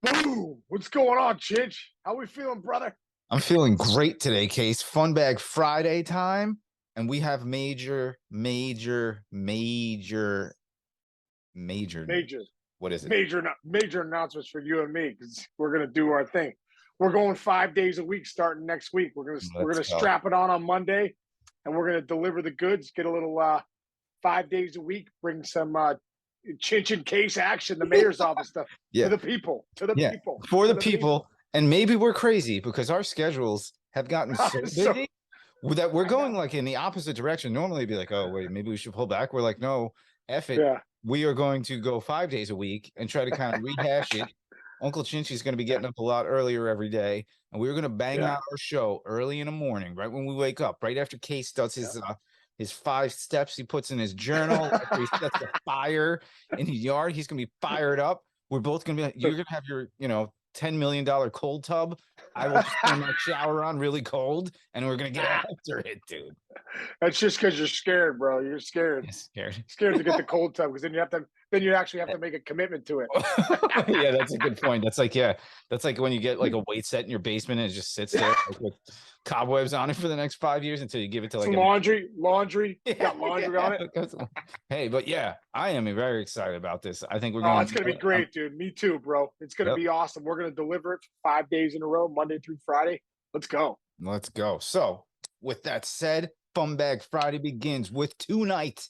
Boom! What's going on, Chinch? How we feeling, brother? I'm feeling great today, Case. Funbag Friday time, and we have major. Major, What is it? major announcements for you and me because we're gonna do our thing. We're going 5 days a week starting next week. We're gonna we're Let's gonna go. strap it on Monday, and we're gonna deliver the goods. Get a little 5 days a week. Bring some Chinch and case action, the mayor's office stuff to Yeah, the people, to the yeah. people, For to the the people, people. and maybe we're crazy because our schedules have gotten so So busy that we're I going know. like in the opposite direction. Normally, it'd be like, oh wait, maybe we should pull back. We're like, no, F it. Yeah. We are going to go 5 days a week and try to kind of rehash it. Uncle Chinchy's going to be Yeah. getting up a lot earlier every day, and we're going to bang Yeah. out our show early in the morning, right when we wake up, right after Case does Yeah. his 5 steps he puts in his journal after he sets the fire in his yard. He's going to be fired up. We're both going to be like, you're going to have your, $10 million cold tub. I will just turn my shower on really cold, and we're going to get after it, dude. That's just because you're scared, bro. You're scared. I'm scared. Scared to get the cold tub because then you actually have to make a commitment to it. Yeah, that's a good point. That's like when you get like a weight set in your basement and it just sits there like with cobwebs on it for the next 5 years until you give it to like Some a laundry. yeah, Got laundry on it. hey, but yeah, I am very excited about this. I think we're Oh, going it's gonna be great, dude. Me too, bro. It's gonna yep, be awesome. We're gonna deliver it 5 days in a row, Monday through Friday. Let's go. let's go. So, with that said, Funbag Friday begins with tonight.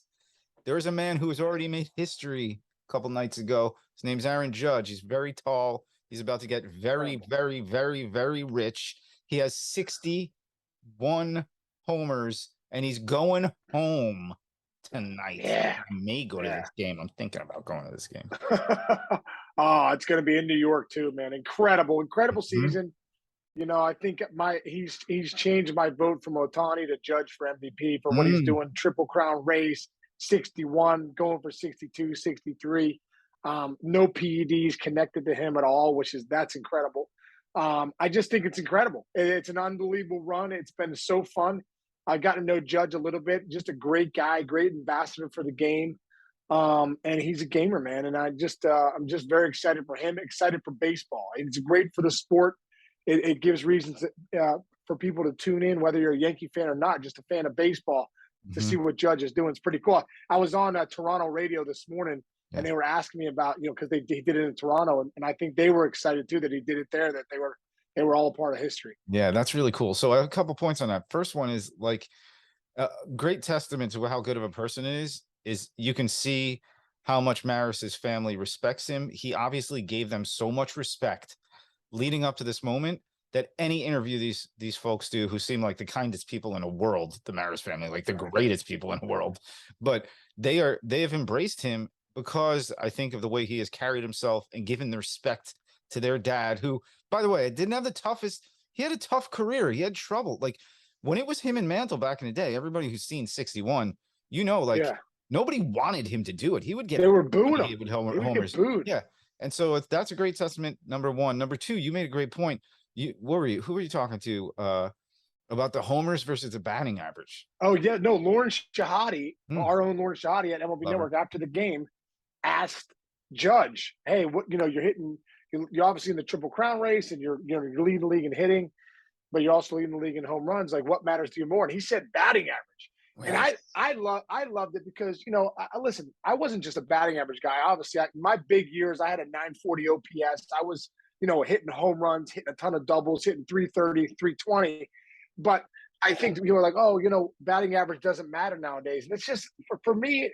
There is a man who has already made history a couple nights ago. His name's Aaron Judge. He's very tall. He's about to get very, Incredible. very, very, very rich. He has 61 homers, and he's going home tonight. Yeah. I may go to Yeah. this game. I'm thinking about going to this game. Oh, it's gonna be in New York too, man. Incredible Mhm. season. I think he's changed my vote from Otani to Judge for MVP for what he's Mm. doing. Triple Crown race, 61, going for 62, 63. No PEDs connected to him at all, that's incredible. I just think it's incredible. It's an unbelievable run. It's been so fun. I got to know Judge a little bit. Just a great guy, great ambassador for the game. And he's a gamer, man. And I'm just very excited for him. Excited for baseball. It's great for the sport. It gives reasons for people to tune in, whether you're a Yankee fan or not, just a fan of baseball, to see Mhm. what Judge is doing. It's pretty cool. I was on Toronto radio this morning, and Yeah. they were asking me about, because he did it in Toronto, and I think they were excited too that he did it there. That they were all a part of history. Yeah, that's really cool. So I have a couple points on that. First one is like a great testament to how good of a person it is you can see how much Maris's family respects him. He obviously gave them so much respect leading up to this moment that any interview these folks do who seem like the kindest people in the world, the Maris family, like the Right. greatest people in the world, but they have embraced him because I think of the way he has carried himself and given the respect to their dad, who, by the way, didn't have the toughest. He had a tough career. He had trouble. Like when it was him and Mantle back in the day, everybody who's seen 61, like Yeah, nobody wanted him to do it. He would get they were when booing he him. would He would get homers. booed. Yeah. And so that's a great testament. Number one. Number two, you made a great point. Who were you talking to about the homers versus the batting average? Oh yeah, no, Lauren Shahadi, Hmm, our own Lauren Shahadi at MLB Lover. Network, after the game, asked Judge, "Hey, you're hitting. You're obviously in the Triple Crown race, and you're leading the league in hitting, but you're also leading the league in home runs. Like, what matters to you more?" And he said batting average. And Yes. I loved it because listen, I wasn't just a batting average guy. Obviously, my big years, I had a 940 OPS. I was hitting home runs, hitting a ton of doubles, hitting 330, 320. But I think people are like, oh, batting average doesn't matter nowadays. And it's just for me,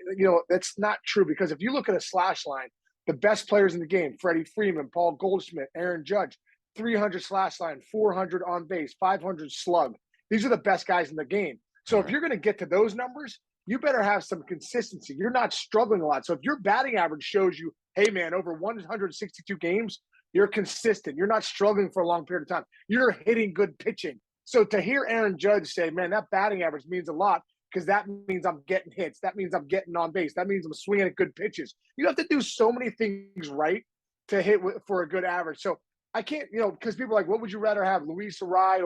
that's not true, because if you look at a slash line, the best players in the game: Freddie Freeman, Paul Goldschmidt, Aaron Judge, 300 slash line, 400 on base, 500 slug. These are the best guys in the game. So All if right. you're going to get to those numbers, you better have some consistency. You're not struggling a lot. So if your batting average shows you, hey man, over 162 games, you're consistent. You're not struggling for a long period of time. You're hitting good pitching. So to hear Aaron Judge say, man, that batting average means a lot, because that means I'm getting hits. That means I'm getting on base. That means I'm swinging at good pitches. You have to do so many things right to hit for a good average. So I can't, because people are like, what would you rather have, Luis Arai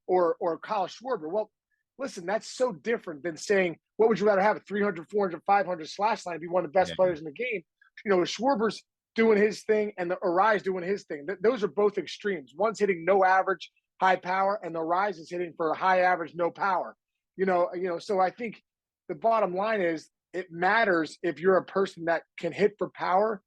or Kyle Schwarber? Well, listen, that's so different than saying, what would you rather have, a 300, 400, 500 slash line, be one of the Yeah. best players in the game? Schwarber's doing his thing and the Arise doing his thing. Those are both extremes. One's hitting no average, high power, and the Rise is hitting for a high average, no power. So I think the bottom line is it matters if you're a person that can hit for power.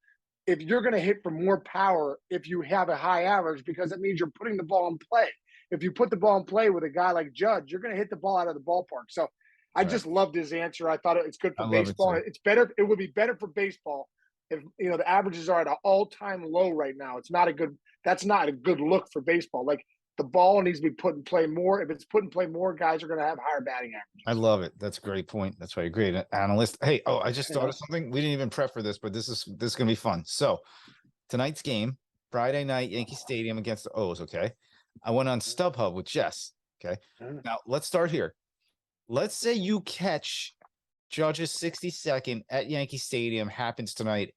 If you're going to hit for more power, if you have a high average, because that means you're putting the ball in play. If you put the ball in play with a guy like Judge, you're going to hit the ball out of the ballpark. So I just loved his answer. I thought it's good for baseball. It's better. It would be better for baseball if the averages are at an all-time low right now. That's not a good look for baseball. Like the ball needs to be put in play more. If it's put in play more, guys are going to have higher batting averages. I love it. That's a great point. That's why you're a great analyst. Hey, I just thought of something. We didn't even prep for this, but this is going to be fun. So tonight's game, Friday night, Yankee Stadium against the O's. Okay. I went on StubHub with Jess. Okay. Now let's start here. Let's say you catch Judge's 62nd at Yankee Stadium happens tonight.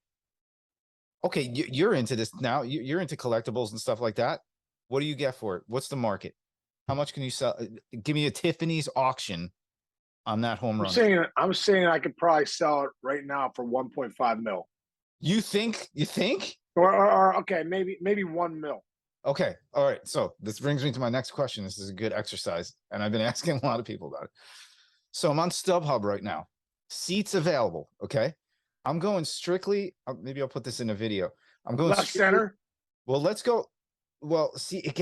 Okay, you're into this now. You're into collectibles and stuff like that. What do you get for it? What's the market? How much can you sell? Give me a Tiffany's auction on that home run. I'm saying I could probably sell it right now for 1.5 mil. You think? Or okay, maybe 1 mil. Okay. All right. So this brings me to my next question. This is a good exercise, and I've been asking a lot of people about it. So I'm on StubHub right now. Seats available. Okay. I'm going strictly. Maybe I'll put this in a video. I'm going left center. Well, let's go. Well, see, it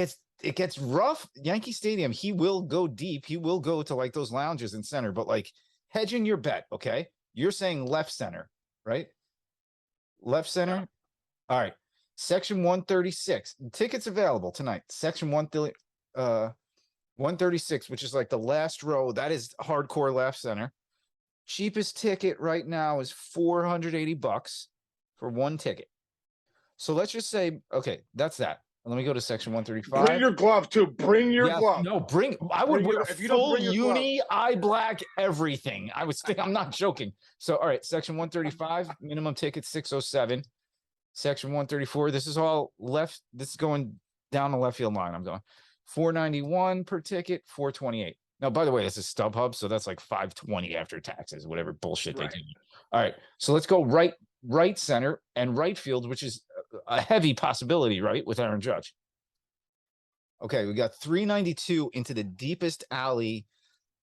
gets rough. Yankee Stadium. He will go deep. He will go to like those lounges in center, but like hedging your bet. Okay. You're saying left center, right? Left center. Yeah. All right. Section 136. Tickets available tonight. Section 136, which is like the last row. That is hardcore left center. Cheapest ticket right now is $480 for one ticket. So let's just say, okay, that's that. Let me go to section 135. Bring your glove too. Bring your glove. No, I would wear full uni, eye black, everything. I'm not joking. So, all right, section 135, minimum ticket 607. Section 134. This is all left. This is going down the left field line. I'm going $491 per ticket, $428. Now, by the way, this is StubHub, so that's like $520 after taxes, whatever bullshit they do. All right, so let's go right center and right field, which is a heavy possibility, right, with Aaron Judge. Okay, we got $392 into the deepest alley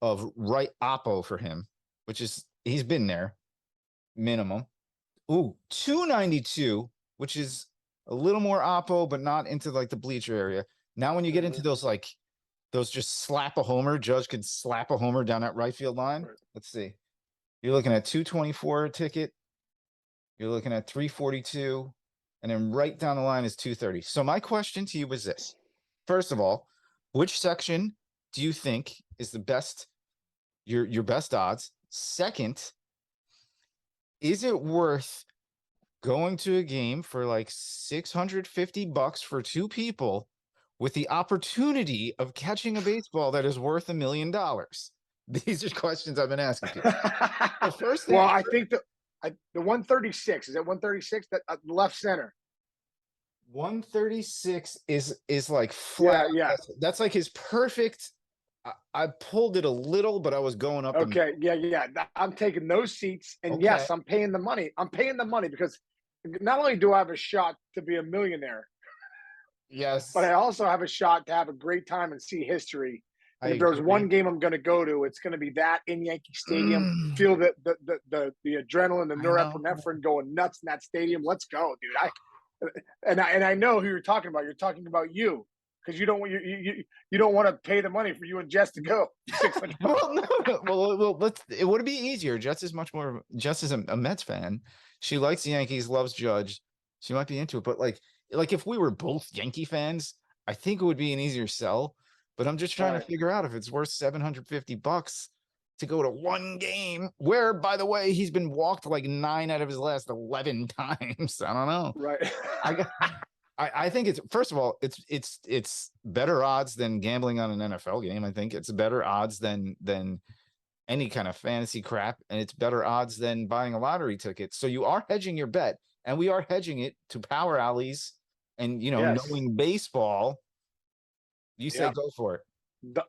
of right oppo for him, which is he's been there minimum. Ooh, $292, which is a little more oppo, but not into like the bleacher area. Now, when you get into those like those just slap a homer, Judge could slap a homer down that right field line. Let's see. You're looking at $224 a ticket. You're looking at $342, and then right down the line is $230. So my question to you was this: first of all, which section do you think is the best, your best odds? Second, is it worth going to a game for like $650 for two people with the opportunity of catching a baseball that is worth $1 million? These are questions I've been asking people. The first thing, well, I think the 136, is it 136? That left center. 136 is like flat. Yeah. That's like his perfect. I pulled it a little, but I was going up. Okay. Yeah. I'm taking those seats, and yes, I'm paying the money. I'm paying the money because not only do I have a shot to be a millionaire, yes, but I also have a shot to have a great time and see history. And if there's one game I'm going to go to, it's going to be that in Yankee Stadium. Feel the adrenaline, the norepinephrine going nuts in that stadium. Let's go, dude. I know who you're talking about. You're talking about you, because you don't want to pay the money for you and Jess to go. Well, it would be easier. Jess is a Mets fan. She likes the Yankees, loves Judge. She might be into it, but like if we were both Yankee fans, I think it would be an easier sell. But I'm just trying to figure out if it's worth $750 to go to one game where, by the way, he's been walked like 9 out of his last 11 times. I don't know. Right. I think it's, first of all, it's better odds than gambling on an NFL game. I think it's better odds than any kind of fantasy crap, and it's better odds than buying a lottery ticket. So you are hedging your bet, and we are hedging it to power alleys and knowing baseball. You say go for it.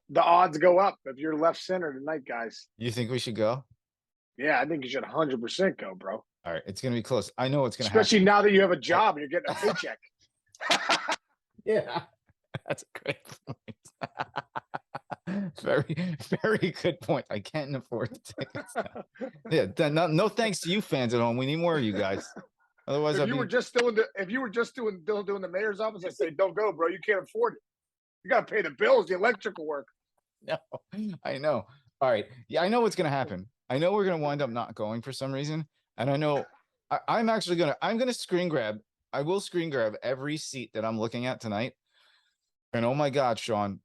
The odds go up if you're left center tonight, guys. You think we should go? Yeah, I think you should 100% go, bro. All right, it's gonna be close. I know it's gonna Especially happen. now that you have a job and you're getting a paycheck. Yeah, that's a great point. Very, very good point. I can't afford the tickets now. Yeah, no thanks to you fans at home. We need more of you guys. Otherwise, If I'd you were be just doing the mayor's office, I say don't go, bro. You can't afford it. You got to pay the bills, the electrical work. no. I know. All right. Yeah, I know what's gonna happen. I know we're gonna wind up not going for some reason, and I know I'm actually gonna screen grab. I will screen grab every seat that I'm looking at tonight. And oh my God, Sean,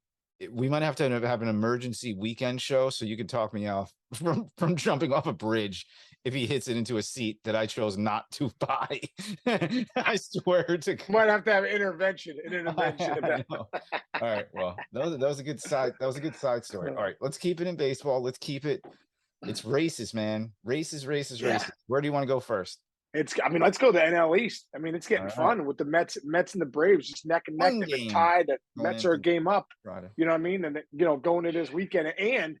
we might have to have an emergency weekend show so you can talk me off from jumping off a bridge if he hits it into a seat that I chose not to buy. I swear to Might have to have an intervention. I know. All right. Well, that was a good side. That was a good side story. All right. Let's keep it in baseball. Let's keep it. It's races, man. Races. Yeah. Where do you want to go first? Let's go to the NL East. It's getting All right. fun with the Mets and the Braves just neck and neck. Fun They've been game tied. The going Mets are a into game up. Friday. You know what I mean? And going into this weekend, and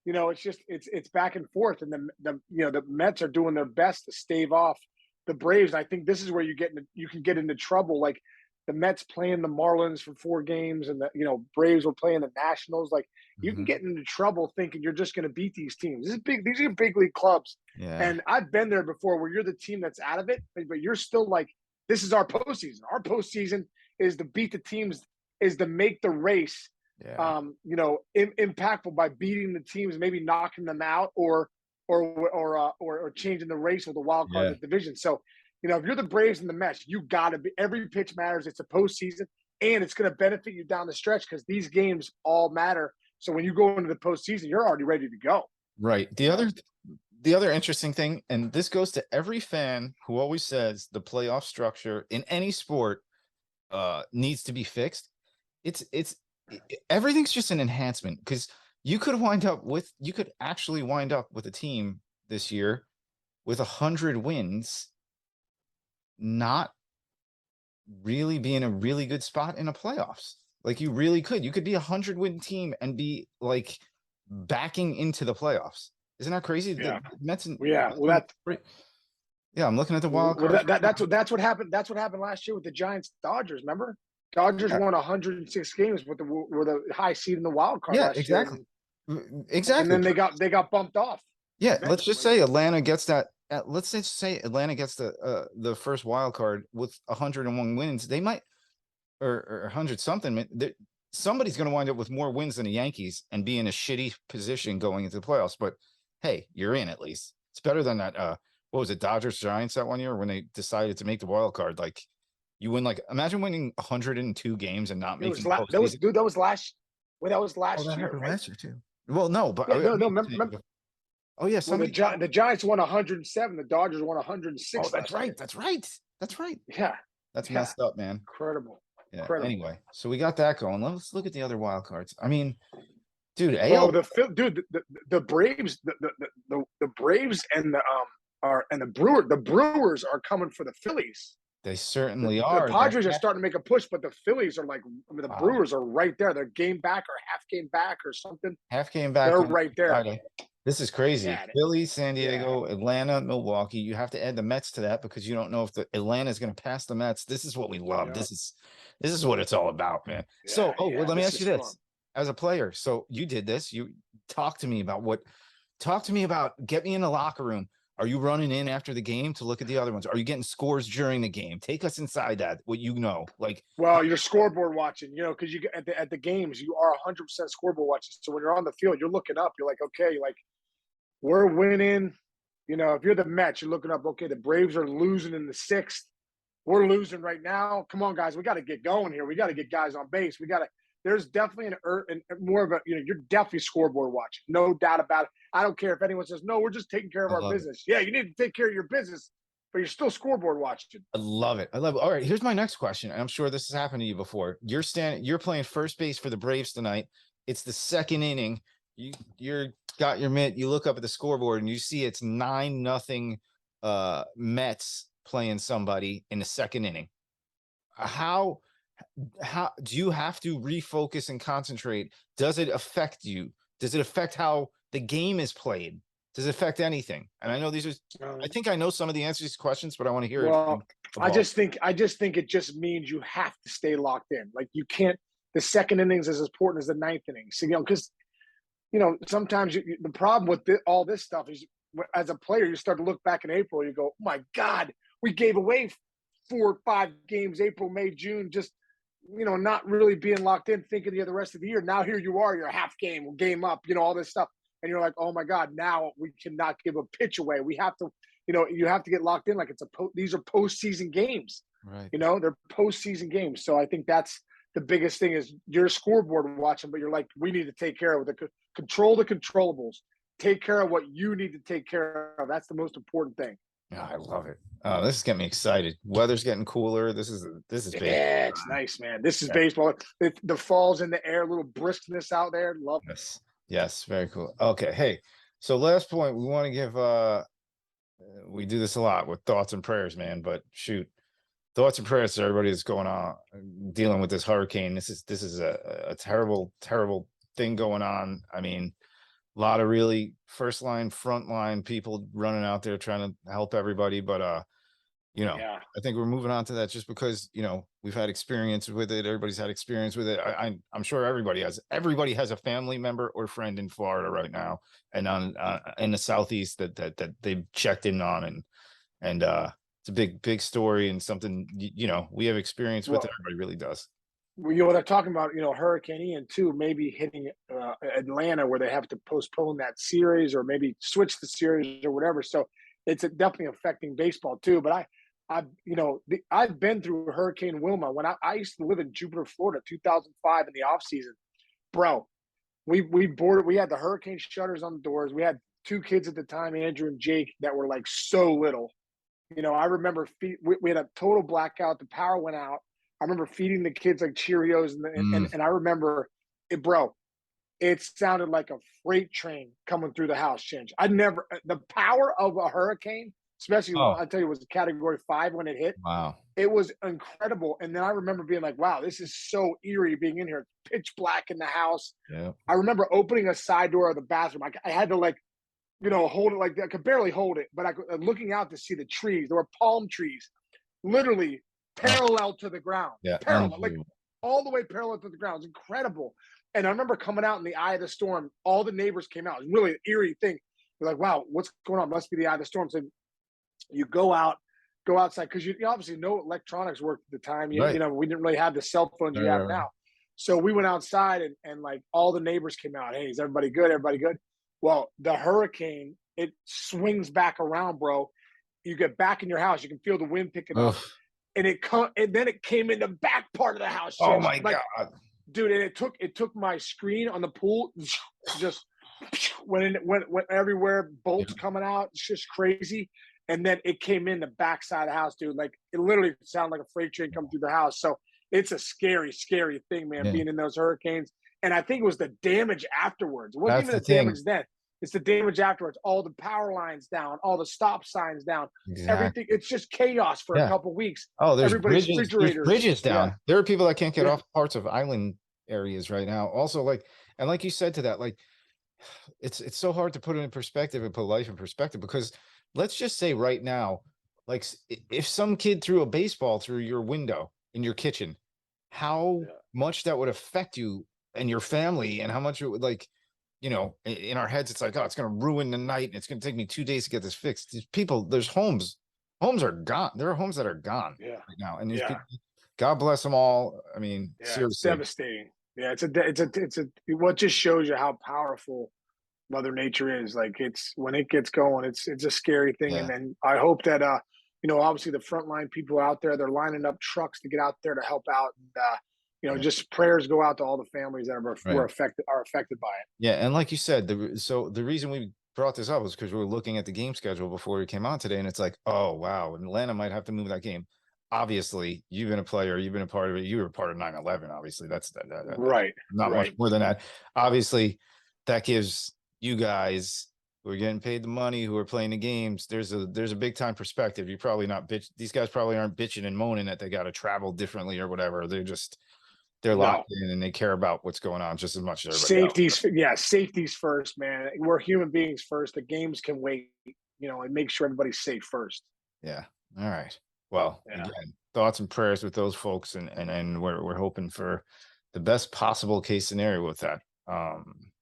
it's back and forth, and the Mets are doing their best to stave off the Braves. I think this is where you can get into trouble. Like the Mets playing the Marlins for 4 games, and the Braves were playing the Nationals. Like you can Mhm. get into trouble thinking you're just going to beat these teams. These are big league clubs. Yeah. And I've been there before where you're the team that's out of it, but you're still like, this is our postseason. Our postseason is to beat the teams, is to make the race, Yeah. impactful by beating the teams, maybe knocking them out or changing the race with the wild card Yeah. of the division. So, if you're the Braves and the Mets, you got to be, every pitch matters. It's a postseason and it's going to benefit you down the stretch because these games all matter. So when you go into the postseason, you're already ready to go. Right. The other interesting thing, and this goes to every fan who always says the playoff structure in any sport needs to be fixed. Everything's just an enhancement because you could actually wind up with a team this year with 100 wins, not really be in a really good spot in the playoffs. Like you really could. You could be 100-win team and be like backing into the playoffs. Isn't that crazy? Yeah. The Mets and Yeah. Well, yeah, I'm looking at the wild card. that's what happened. That's what happened last year with the Giants Dodgers. Remember, Dodgers won 106 games with the high seed in the wild card. Yeah, last exactly. year. Exactly. And then they got bumped off. Yeah, let's just say Atlanta gets that. Let's just say Atlanta gets the first wild card with 101 wins. They might, or 100 something. Somebody's going to wind up with more wins than the Yankees and be in a shitty position going into the playoffs. But hey, you're in at least. It's better than that. What was it, Dodgers Giants that one year when they decided to make the wild card? Like you win, like imagine winning 102 games and not making. That was last. Well, that was last year. Happened right? last year too. Well, no, but Remember, oh yeah, well, the Giants won 107. The Dodgers won 106. Oh, that's right. That's right. Yeah, that's messed up, man. Incredible. Yeah. Incredible. Anyway, so we got that going. Let's look at the other wild cards. I mean, dude, the Braves, the Braves and the Brewers are coming for the Phillies. They certainly are. The Padres are starting to make a push, but the Phillies are the Brewers are right there. They're game back or half game back or something. Half game back. They're right there. Friday. This is crazy. Yeah, Philly, San Diego, Atlanta, Milwaukee. You have to add the Mets to that because you don't know if the Atlanta is going to pass the Mets. This is what we love. Yeah. This is what it's all about, man. Yeah, well, let me ask you this. Fun. As a player, so you did this. You talk to me about get me in the locker room. Are you running in after the game to look at the other ones? Are you getting scores during the game? Take us inside that. What Well, you're scoreboard watching, because you at the games you are 100% scoreboard watching. So when you're on the field, you're looking up. You're like, okay, like we're winning. If you're the Mets, you're looking up. Okay, the Braves are losing in the 6th. We're losing right now. Come on, guys, we got to get going here. We got to get guys on base. There's definitely more of a, you're definitely scoreboard watching. No doubt about it. I don't care if anyone says, no, we're just taking care of our business. Yeah, you need to take care of your business, but you're still scoreboard watching. I love it. All right, here's my next question. And I'm sure this has happened to you before. You're playing first base for the Braves tonight. It's the 2nd inning. You're got your mitt. You look up at the scoreboard and you see it's 9-0 Mets playing somebody in the 2nd inning. How do you have to refocus and concentrate? Does it affect you? Does it affect how the game is played? Does it affect anything? And I know these are, I think I know some of the answers to these questions, but I want to hear it Well, from the I ball. just think it just means you have to stay locked in. Like you can't. The second innings is as important as the ninth innings. So, because sometimes the problem with all this stuff is, as a player, you start to look back in April. You go, oh my God, we gave away 4 or 5 games, April, May, June, just not really being locked in, thinking the rest of the year. Now here you are, you're a half game up, all this stuff, and you're like, oh my God, now we cannot give a pitch away. We have to, you have to get locked in like these are postseason games. Right. They're postseason games. So I think that's the biggest thing is you're a scoreboard watching, but you're like, we need to take care of control the controllables. Take care of what you need to take care of. That's the most important thing. Yeah, I love it. This is getting me excited. Weather's getting cooler. This is baseball. Yeah, it's nice, man. This is baseball. The fall's in the air, a little briskness out there. Love it. Yes, very cool. Okay, hey, so last point, we want to give we do this a lot with thoughts and prayers, man, but shoot, thoughts and prayers to everybody that's going on dealing with this hurricane. This is a terrible thing going on. I mean, a lot of really first line, front line people running out there trying to help everybody, but I think we're moving on to that just because we've had experience with it. Everybody's had experience with it. I'm sure everybody has a family member or friend in Florida right now and on in the Southeast that they've checked in on, and it's a big story and something we have experience with. Everybody really does. They're talking about Hurricane Ian too, maybe hitting Atlanta where they have to postpone that series or maybe switch the series or whatever. So it's definitely affecting baseball too. But I've been through Hurricane Wilma when I used to live in Jupiter, Florida, 2005 in the off season, bro. We had the hurricane shutters on the doors. We had 2 kids at the time, Andrew and Jake, that were like so little. I remember we had a total blackout. The power went out. I remember feeding the kids like Cheerios, and I remember it, bro. It sounded like a freight train coming through the house, Chinch. The power of a hurricane, especially I tell you, it was a Category 5 when it hit. Wow. It was incredible. And then I remember being like, wow, this is so eerie being in here. It's pitch black in the house. Yeah. I remember opening a side door of the bathroom. I had to hold it like that. I could barely hold it, but looking out to see the trees. There were palm trees, literally parallel to the ground. Yeah. Parallel, like all the way parallel to the ground. It's incredible. And I remember coming out in the eye of the storm. All the neighbors came out. It was really an eerie thing. You're like, wow, what's going on? Must be the eye of the storm. So you go outside because you obviously no electronics worked at the time. We didn't really have the cell phones you have now. So we went outside and like all the neighbors came out. Hey, is everybody good? Everybody good? Well, the hurricane, it swings back around, bro. You get back in your house. You can feel the wind picking up. And then it came in the back part of the house. Oh my God. Dude, and it took my screen on the pool, just went everywhere, bolts coming out. It's just crazy. And then it came in the backside of the house, dude. Like it literally sounded like a freight train coming through the house. So it's a scary thing, man, being in those hurricanes. And I think it was the damage afterwards. It wasn't even the damage then. It's the damage afterwards. All the power lines down, all the stop signs down, everything. It's just chaos for a couple of weeks. Oh, there's bridges down. Yeah. There are people that can't get off parts of island areas right now. Also, like you said to that, like it's so hard to put it in perspective and put life in perspective because let's just say right now, like if some kid threw a baseball through your window in your kitchen, how much that would affect you and your family and how much it would in our heads, it's like, oh, it's going to ruin the night. And it's going to take me 2 days to get this fixed. These people, there's homes are gone. There are homes that are gone right now. And these people, God bless them all. I mean, seriously. It's devastating. Yeah. What just shows you how powerful Mother Nature is. Like when it gets going, it's a scary thing. And then I hope that, obviously the frontline people out there, they're lining up trucks to get out there to help out. And, just prayers go out to all the families that are affected by it. Yeah, and like you said, the reason we brought this up was because we were looking at the game schedule before we came on today, and it's like, oh wow, Atlanta might have to move that game. Obviously, you've been a player, you've been a part of it. You were part of 9/11. Obviously, that's right. Not much more than that. Obviously, that gives you guys who are getting paid the money, who are playing the games. There's a big time perspective. You're probably not These guys probably aren't bitching and moaning that they got to travel differently or whatever. they're No. locked in and they care about what's going on just as much as everybody else. Safety's first, man. We're human beings first. The games can wait, and make sure everybody's safe first. Yeah. All right. Well, Yeah. again, thoughts and prayers with those folks, and we're hoping for the best possible case scenario with that.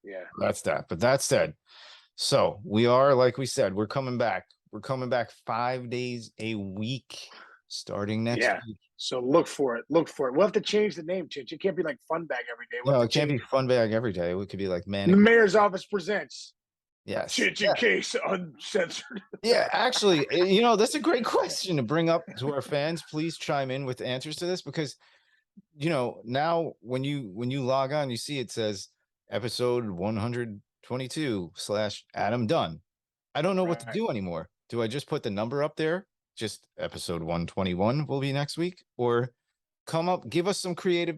Yeah. That's that. But that said, so we are, like we said, we're coming back. We're coming back 5 days a week starting next week. So look for it. Look for it. We'll have to change the name, Chinch. It can't be like Funbag every day. No, it can't be Funbag every day. It could be like The mayor's office presents. Yes. Chinch in case uncensored. Yeah, actually, that's a great question to bring up to our fans. Please chime in with answers to this because, now when you log on, you see it says episode 122/Adam Dunn. I don't know what to do anymore. Do I just put the number up there? Just episode 121 will be next week, or give us some creative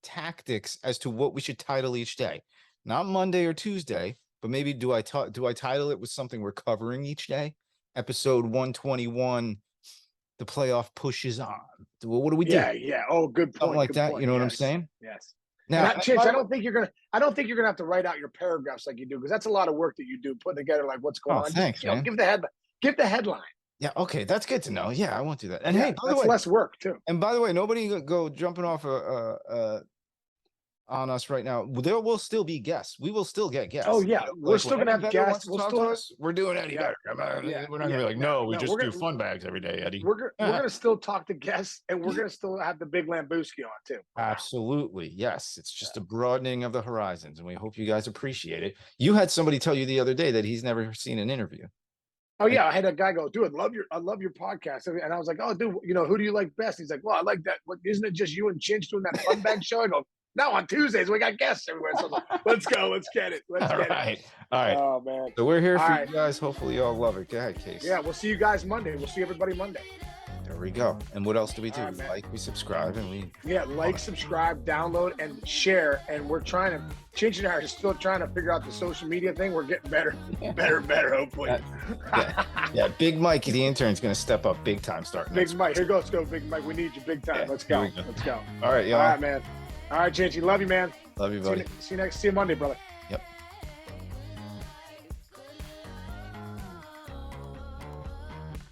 tactics as to what we should title each day. Not Monday or Tuesday, but maybe do I title it with something we're covering each day? Episode 121, the playoff pushes on. What do we do? Yeah. Oh, good point. Something like good that. point. You know what I'm saying? Yes. Now, Chinch, I don't think you're gonna have to write out your paragraphs like you do, because that's a lot of work that you do putting together like what's going on. Thanks, man. Give the headline. Yeah, okay, that's good to know. Yeah, I won't do that. And hey, by that's the way, less work too. And by the way, nobody go jumping off on us right now. There will still be guests. We will still get guests. Oh yeah, we're still gonna have guests. We're doing Eddie better. We're not gonna be like, no, we just do fun bags every day, Eddie. We're gonna still talk to guests, and we're gonna still have the big Lambuski on too. Absolutely, yes. It's just a broadening of the horizons, and we hope you guys appreciate it. You had somebody tell you the other day that he's never seen an interview. Oh yeah, I had a guy go, dude, I love your podcast, and I was like, oh, dude, who do you like best? He's like, well, I like that. What, isn't it just you and Chinch doing that Funbag show? I go, no, on Tuesdays we got guests everywhere. So I was like, let's go, let's get it, All right. Oh man. So we're here for you guys. Hopefully you all love it. Go ahead, Case. Yeah, we'll see you guys Monday. We'll see everybody Monday. There we go. And what else do we do? Right, we subscribe, and we subscribe, download, and share. And we're trying to, Chinch and I are still trying to figure out the social media thing. We're getting better, hopefully. Yeah, Big Mike, the intern, is going to step up big time starting. Big Mike, here goes, Big Mike. We need you big time. Let's go. All right, y'all. All right, man. All right, Chinch, love you, man. Love you, buddy. See you Monday, brother.